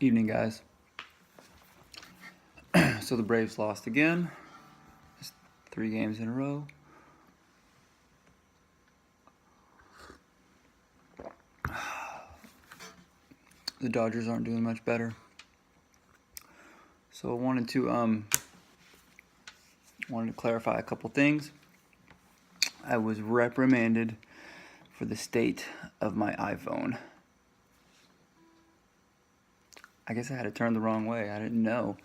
Evening, guys. So the Braves lost again. Just 3 games in a row. The Dodgers aren't doing much better. So I wanted to clarify a couple things. I was reprimanded for the state of my iPhone. I guess I had it turned the wrong way. I didn't know.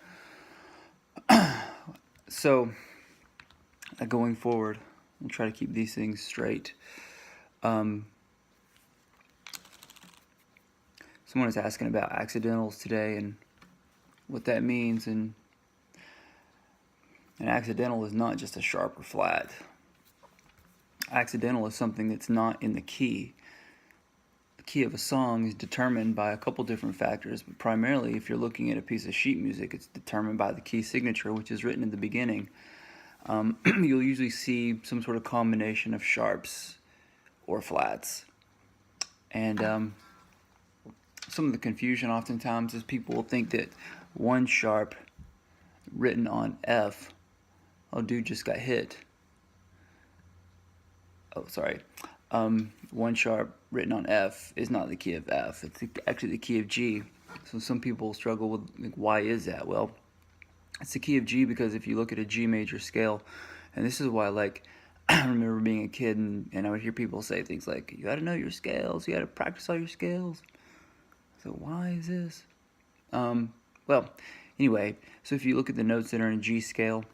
So, going forward, I'll try to keep these things straight. Someone was asking about accidentals today and what that means, and an accidental is not just a sharp or flat. Accidental is something that's not in the key. The key of a song is determined by a couple different factors, but primarily if you're looking at a piece of sheet music, it's determined by the key signature, which is written in the beginning. You'll usually see some sort of combination of sharps or flats. And some of the confusion oftentimes is people will think that one sharp written on F, oh, dude just got hit. Oh, sorry. One sharp written on F is not the key of F. It's actually the key of G. So some people struggle with, like, why is that? Well, it's the key of G because if you look at a G major scale, and this is why, like, I remember being a kid and I would hear people say things like, you got to know your scales, you got to practice all your scales. So why is this? Well, anyway, so if you look at the notes that are in a G scale,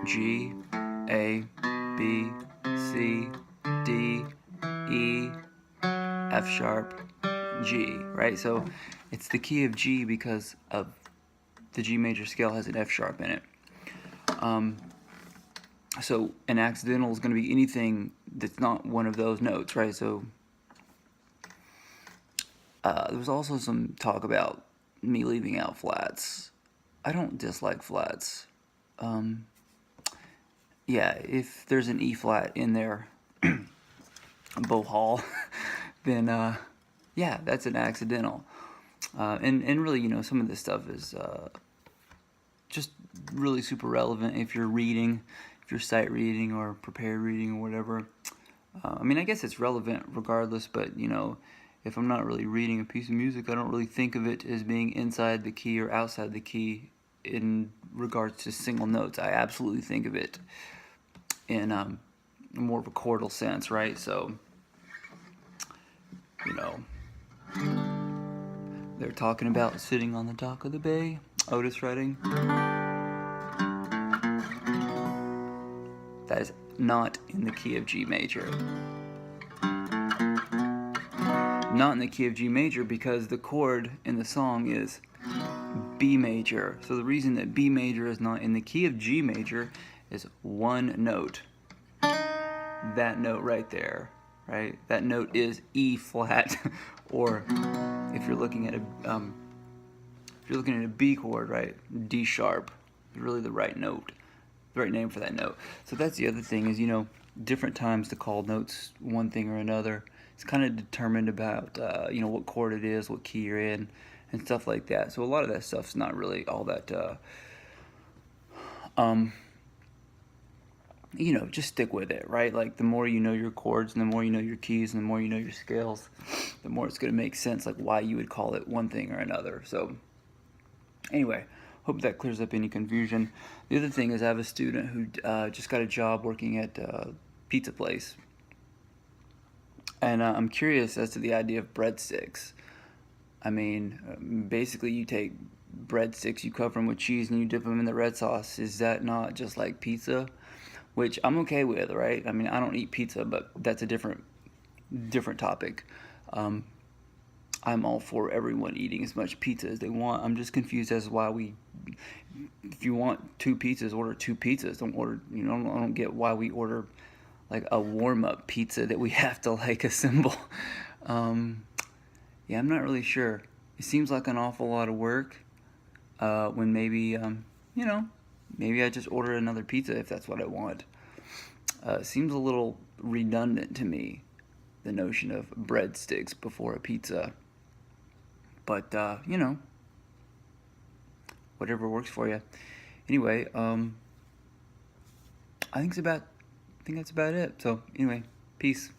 G, A, B, C, D, E, F sharp, G, right? So it's the key of G because of the G major scale has an F sharp in it. So an accidental is going to be anything that's not one of those notes, right? So there was also some talk about me leaving out flats. I don't dislike flats. Yeah, if there's an E flat in there, bow hall, then yeah, that's an accidental. And really, some of this stuff is just really super relevant if you're reading, if you're sight reading or prepared reading or whatever. I mean, I guess it's relevant regardless, but if I'm not really reading a piece of music, I don't really think of it as being inside the key or outside the key in regards to single notes. I absolutely think of it in more of a chordal sense, right? So, they're talking about sitting on the dock of the bay, Otis Redding. That is not in the key of G major. Not in the key of G major because the chord in the song is B major. So the reason that B major is not in the key of G major is one note. That note right there, right? That note is E flat, or if you're looking at a B chord, right? D sharp is really the right note, the right name for that note. So that's the other thing is different times to call notes one thing or another. It's kind of determined about what chord it is, what key you're in, and stuff like that. So a lot of that stuff's not really all that just stick with it, right? Like the more you know your chords and the more you know your keys and the more you know your scales, the more it's going to make sense like why you would call it one thing or another. So anyway, hope that clears up any confusion. The other thing is I have a student who just got a job working at a pizza place. And I'm curious as to the idea of breadsticks. I mean, basically you take breadsticks, you cover them with cheese, and you dip them in the red sauce. Is that not just like pizza? Which I'm okay with, right? I mean, I don't eat pizza, but that's a different topic. I'm all for everyone eating as much pizza as they want. I'm just confused as to why if you want 2 pizzas, order 2 pizzas. Don't order, I don't get why we order like a warm-up pizza that we have to like assemble. Yeah, I'm not really sure. It seems like an awful lot of work when maybe, maybe I just order another pizza if that's what I want. It seems a little redundant to me, the notion of breadsticks before a pizza. but you know, whatever works for you. Anyway, I think that's about it. So anyway, peace.